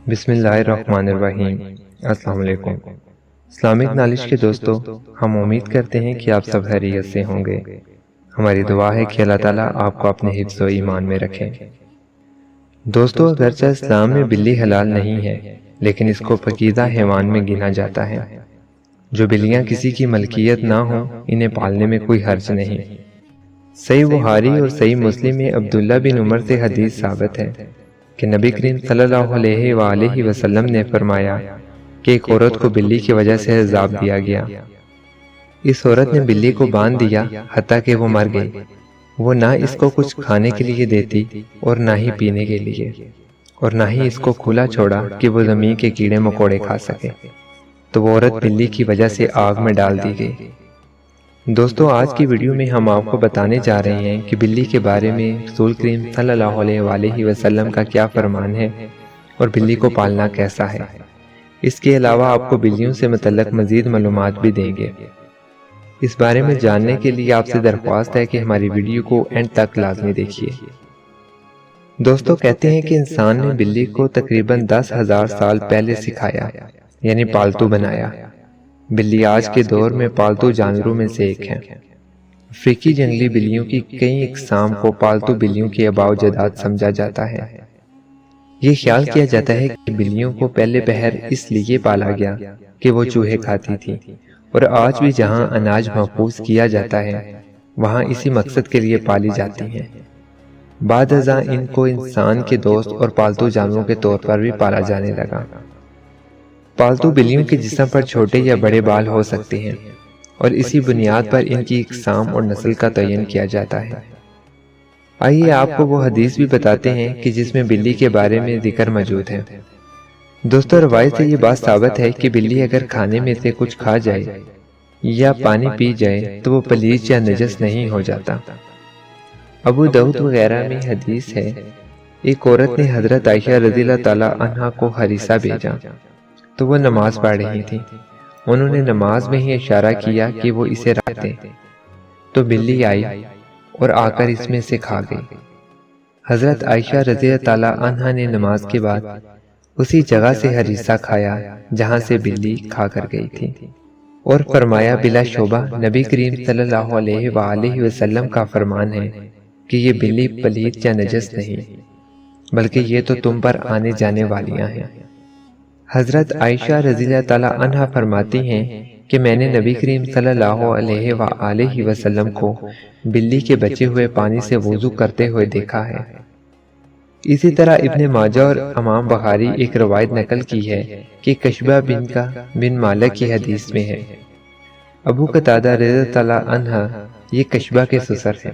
بسم اللہ الرحمن الرحیم۔ السلام علیکم اسلامک نالج کے دوستو، ہم امید کرتے ہیں کہ آپ سب خیریت سے ہوں گے۔ ہماری دعا ہے کہ اللہ تعالیٰ آپ کو اپنے حفظ و ایمان میں رکھیں۔ دوستو، اگرچہ اسلام میں بلی حلال نہیں ہے، لیکن اس کو پاکیزہ حیوان میں گنا جاتا ہے۔ جو بلیاں کسی کی ملکیت نہ ہوں، انہیں پالنے میں کوئی حرج نہیں۔ صحیح بخاری اور صحیح مسلم میں عبداللہ بن عمر سے حدیث ثابت ہے کہ نبی کریم صلی اللہ علیہ وآلہ وسلم نے فرمایا کہ ایک عورت کو بلی کی وجہ سے عذاب دیا گیا۔ اس عورت نے بلی کو باندھ دیا حتیٰ کہ وہ مر گئی۔ وہ نہ اس کو کچھ کھانے کے لیے دیتی اور نہ ہی پینے کے لیے، اور نہ ہی اس کو کھلا چھوڑا کہ وہ زمین کے کیڑے مکوڑے کھا سکے، تو وہ عورت بلی کی وجہ سے آگ میں ڈال دی گئی۔ دوستو، آج کی ویڈیو میں ہم آپ کو بتانے جا رہے ہیں کہ بلی کے بارے میں رسول کریم صلی اللہ علیہ وآلہ وسلم کا کیا فرمان ہے اور بلی کو پالنا کیسا ہے۔ اس کے علاوہ آپ کو بلیوں سے متعلق مزید معلومات بھی دیں گے۔ اس بارے میں جاننے کے لیے آپ سے درخواست ہے کہ ہماری ویڈیو کو اینڈ تک لازمی دیکھیے۔ دوستو، کہتے ہیں کہ انسان نے بلی کو تقریباً 10,000 سال پہلے سکھایا، یعنی پالتو بنایا۔ بلی آج کے دور میں پالتو جانوروں میں سے ایک ہے۔ افریقی جنگلی بلیوں کی کئی اقسام کو پالتو بلیوں کی آباء و اجداد سمجھا جاتا ہے۔ یہ خیال کیا جاتا ہے کہ بلیوں کو پہلے پہر اس لیے پالا گیا کہ وہ چوہے کھاتی تھی، اور آج بھی جہاں اناج محفوظ کیا جاتا ہے وہاں اسی مقصد کے لیے پالی جاتی ہیں۔ بعد ازاں ان کو انسان کے دوست اور پالتو جانوروں کے طور پر بھی پالا جانے لگا۔ پالتو بلیوں کے جسم پر چھوٹے یا بڑے بال ہو سکتے ہیں، اور اسی بنیاد پر ان کی اقسام اور نسل کا تعین کیا جاتا ہے۔ آئیے آپ کو وہ حدیث بھی بتاتے ہیں کہ جس میں بلی کے بارے میں ذکر موجود ہے۔ دوستو، روایت سے یہ بات ثابت ہے کہ بلی اگر کھانے میں سے کچھ کھا جائے یا پانی پی جائے تو وہ پلیس یا نجس نہیں ہو جاتا۔ ابو داؤد وغیرہ میں حدیث ہے، ایک عورت نے حضرت عائشہ رضی اللہ تعالیٰ عنہا کو ہریسہ بھیجا تو وہ نماز پڑھ رہی تھی۔ انہوں نے نماز میں ہی اشارہ کیا کہ وہ اسے رکھ دیں، تو بلی آئی اور آ کر اس میں سے کھا گئی۔ حضرت عائشہ رضی اللہ تعالیٰ عنہا نے نماز کے بعد اسی جگہ سے ہریسہ کھایا جہاں سے بلی کھا کر گئی تھی، اور فرمایا بلا شبہ نبی کریم صلی اللہ علیہ وآلہ وسلم کا فرمان ہے کہ یہ بلی پلیت یا نجس نہیں، بلکہ یہ تو تم پر آنے جانے والیاں ہیں۔ حضرت عائشہ رضی اللہ تعالیٰ عنہا فرماتی ہیں کہ میں نے نبی کریم صلی اللہ علیہ وآلہ وسلم کو بلی کے بچے ہوئے پانی سے وضو کرتے ہوئے دیکھا ہے۔ اسی طرح ابن ماجہ اور امام بخاری ایک روایت نقل کی ہے کہ کشبہ بن مالک کی حدیث میں ہے، ابو قتادہ رضی اللہ تعالیٰ عنہ یہ کشبہ کے سسر ہیں،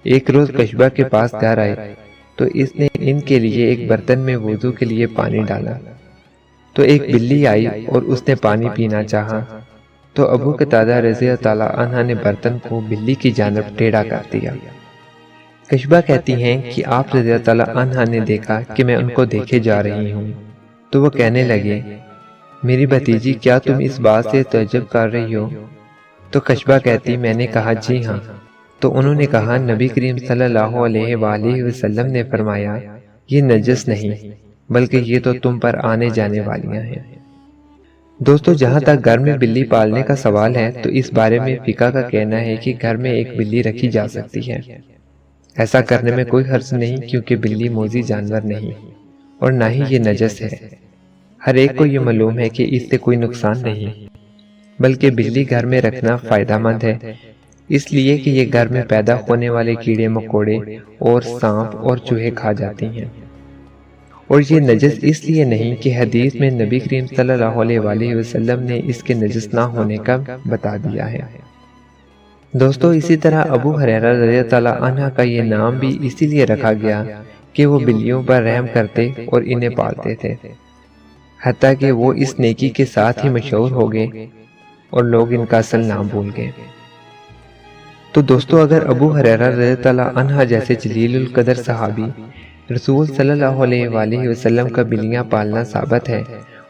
ایک روز کشبہ کے پاس گھر آئے تو اس نے ان کے لیے ایک برتن میں وضو کے لیے پانی ڈالا، تو ایک بلی آئی اور اس نے پانی پینا چاہا، تو ابو قتادہ رضی اللہ تعالیٰ عنہ نے برتن کو بلی کی جانب ٹیڑھا کر دیا۔ کشبہ کہتی ہیں کہ آپ رضی اللہ تعالیٰ عنہ نے دیکھا کہ میں ان کو دیکھے جا رہی ہوں، تو وہ کہنے لگے، میری بھتیجی کیا تم اس بات سے تعجب کر رہی ہو؟ تو کشبہ کہتی، میں نے کہا جی ہاں۔ تو انہوں نے کہا نبی کریم صلی اللہ علیہ وآلہ وسلم نے فرمایا یہ نجس نہیں، بلکہ یہ تو تم پر آنے جانے والیاں ہیں۔ دوستو، جہاں تک گھر میں بلی پالنے کا سوال ہے تو اس بارے میں فقہ کا کہنا ہے کہ گھر میں ایک بلی رکھی جا سکتی ہے۔ ایسا کرنے میں کوئی حرج نہیں، کیونکہ بلی موذی جانور نہیں اور نہ ہی یہ نجس ہے۔ ہر ایک کو یہ معلوم ہے کہ اس سے کوئی نقصان نہیں، بلکہ بلی گھر میں رکھنا فائدہ مند ہے، اس لیے کہ یہ گھر میں پیدا ہونے والے کیڑے مکوڑے اور سانپ اور چوہے کھا جاتی ہیں، اور یہ نجس اس لیے نہیں کہ حدیث میں نبی کریم صلی اللہ علیہ وآلہ وسلم نے اس کے نجس نہ ہونے کا بتا دیا ہے۔ دوستو، اسی طرح ابو ہریرہ رضی اللہ تعالیٰ عنہ کا یہ نام بھی اسی لیے رکھا گیا کہ وہ بلیوں پر رحم کرتے اور انہیں پالتے تھے، حتیٰ کہ وہ اس نیکی کے ساتھ ہی مشہور ہو گئے اور لوگ ان کا اصل نام بھول گئے۔ تو دوستو، اگر ابو ہریرہ رضی اللہ تعالیٰ عنہ جیسے جلیل القدر صحابی رسول صلی اللہ علیہ وآلہ وسلم کا بلیاں پالنا ثابت ہے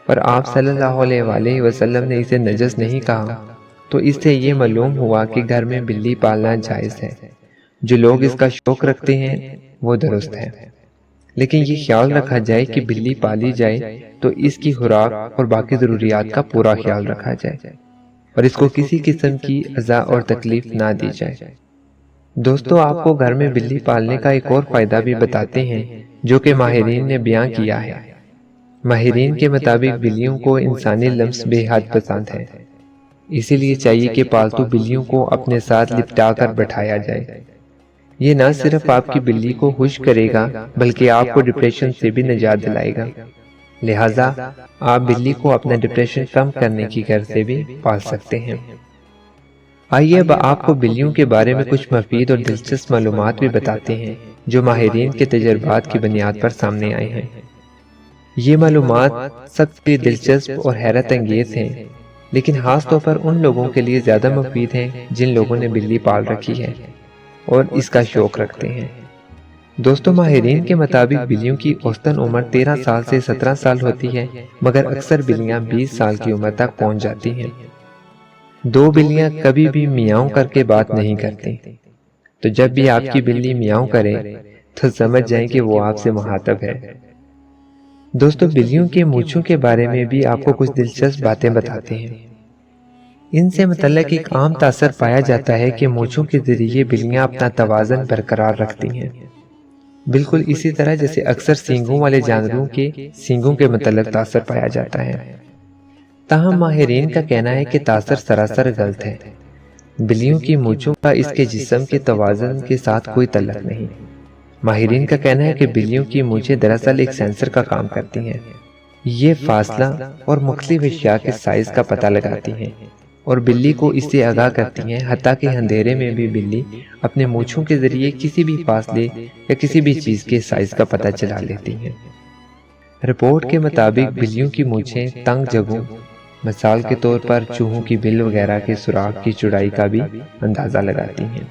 اور آپ صلی اللہ علیہ وآلہ وسلم نے اسے نجس نہیں کہا، تو اس سے یہ معلوم ہوا کہ گھر میں بلی پالنا جائز ہے۔ جو لوگ اس کا شوق رکھتے ہیں وہ درست ہے، لیکن یہ خیال رکھا جائے کہ بلی پالی جائے تو اس کی خوراک اور باقی ضروریات کا پورا خیال رکھا جائے اور اس کو کسی قسم کی اذیت اور تکلیف نہ دی جائے۔ دوستو، آپ کو گھر میں بلی پالنے کا ایک اور فائدہ بھی بتاتے ہیں جو کہ ماہرین نے بیان کیا ہے۔ ماہرین کے مطابق بلیوں کو انسانی لمس بے حد پسند ہے، اسی لیے چاہیے کہ پالتو بلیوں کو اپنے ساتھ لپٹا کر بٹھایا جائے۔ یہ نہ صرف آپ کی بلی کو خوش کرے گا بلکہ آپ کو ڈپریشن سے بھی نجات دلائے گا، لہٰذا آپ بلی کو اپنا ڈپریشن کم کرنے کی غرض سے بھی پال سکتے ہیں۔ آئیے اب آپ کو بلیوں کے بارے میں کچھ مفید اور دلچسپ معلومات بھی بتاتے ہیں جو ماہرین کے تجربات کی بنیاد پر سامنے آئے ہیں۔ یہ معلومات سب سے دلچسپ اور حیرت انگیز ہیں، لیکن خاص طور پر ان لوگوں کے لیے زیادہ مفید ہیں جن لوگوں نے بلی پال رکھی ہے اور اس کا شوق رکھتے ہیں۔ دوستو، ماہرین کے مطابق بلیوں کی اوسطاً عمر 13 سال سے 17 سال ہوتی ہے، مگر اکثر بلیاں 20 سال کی عمر تک پہنچ جاتی ہیں۔ دو بلیاں کبھی بھی میاؤں کر کے بات نہیں کرتی، تو جب بھی آپ کی بلی میاؤں کرے تو سمجھ جائیں کہ وہ آپ سے مخاطب ہے۔ دوستو، بلیوں کے مونچھوں کے بارے میں بھی آپ کو کچھ دلچسپ باتیں بتاتے ہیں۔ ان سے متعلق ایک عام تاثر پایا جاتا ہے کہ مونچھوں کے ذریعے بلیاں اپنا توازن برقرار رکھتی ہیں، بالکل اسی طرح جیسے اکثر سینگوں والے جانوروں کے سینگوں کے متعلق تاثر پایا جاتا ہے۔ تاہم ماہرین کا کہنا ہے کہ تاثر سراسر غلط ہے۔ بلیوں کی مونچھوں کا اس کے جسم کے توازن کے ساتھ کوئی تعلق نہیں۔ ماہرین کا کہنا ہے کہ بلیوں کی مونچھیں دراصل ایک سینسر کا کام کرتی ہیں۔ یہ فاصلہ اور مختلف اشیاء کے سائز کا پتہ لگاتی ہیں اور بلی کو اس سے آگاہ کرتی ہیں، حتیٰ کہ اندھیرے میں بھی بلی اپنے مونچھوں کے ذریعے کسی بھی فاصلے یا کسی بھی چیز کے سائز کا پتہ چلا لیتی ہیں۔ رپورٹ کے مطابق بلیوں کی مونچھیں تنگ جگہوں، مثال کے طور پر چوہوں کی بل وغیرہ کے سوراخ کی چوڑائی کا بھی اندازہ لگاتی ہیں۔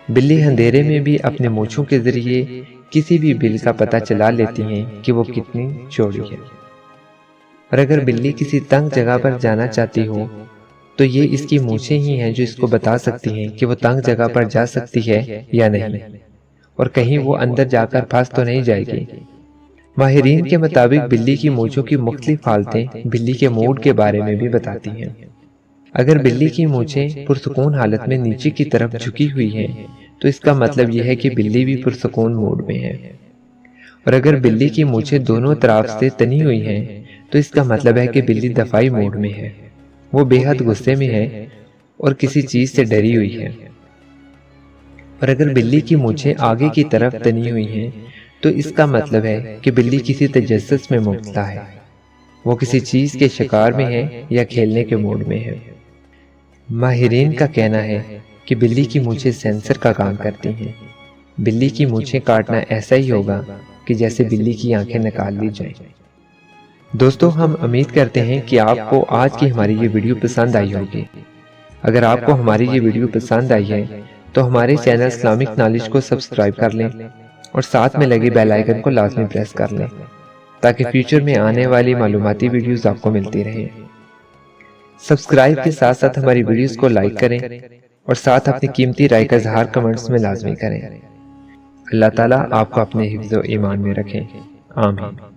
بلی اندھیرے میں بھی اپنے مونچھوں کے ذریعے کسی بھی بل کا پتہ چلا لیتی ہیں کہ وہ کتنی چوڑی ہے، اور اگر بلی کسی تنگ جگہ پر جانا چاہتی ہو تو یہ اس کی مونچھیں ہی ہیں جو اس کو بتا سکتی ہیں کہ وہ تنگ جگہ پر جا سکتی ہے یا نہیں، اور کہیں وہ اندر جا کر پھنس تو نہیں جائے گی۔ ماہرین کے مطابق بلی کی مونچھوں کی مختلف حالتیں بلی کے موڈ کے بارے میں بھی بتاتی ہیں۔ اگر بلی کی مونچھیں پرسکون حالت میں نیچے کی طرف جھکی ہوئی ہیں تو اس کا مطلب یہ ہے کہ بلی بھی پرسکون موڈ میں ہے، اور اگر بلی کی مونچھیں دونوں طرف سے تنی ہوئی ہیں تو اس کا مطلب ہے کہ بلی دفاعی موڈ میں ہے، وہ بے حد غصے میں ہے اور کسی چیز سے ڈری ہوئی ہے۔ اور اگر بلی کی مونچھیں آگے کی طرف تنی ہوئی ہیں تو اس کا مطلب ہے کہ بلی کسی تجسس میں مبتلا ہے، وہ کسی چیز کے شکار میں ہے یا کھیلنے کے موڈ میں ہے۔ ماہرین کا کہنا ہے کہ بلی کی مونچھیں سینسر کا کام کرتی ہیں۔ بلی کی مونچھیں کاٹنا ایسا ہی ہوگا کہ جیسے بلی کی آنکھیں نکال لی جائیں۔ دوستو، ہم امید کرتے ہیں کہ آپ کو آج کی ہماری یہ ویڈیو پسند آئی ہوگی۔ اگر آپ کو ہماری یہ ویڈیو پسند آئی ہے تو ہمارے چینل اسلامک نالج کو سبسکرائب کر لیں اور ساتھ میں لگے بیل آئیکن کو لازمی پریس کر لیں تاکہ فیوچر میں آنے والی معلوماتی ویڈیوز آپ کو ملتی رہیں۔ سبسکرائب کے ساتھ ساتھ ہماری ویڈیوز کو لائک کریں اور ساتھ اپنی قیمتی رائے کا اظہار کمنٹس میں لازمی کریں۔ اللہ تعالیٰ آپ کو اپنے حفظ و ایمان میں رکھیں، آمین۔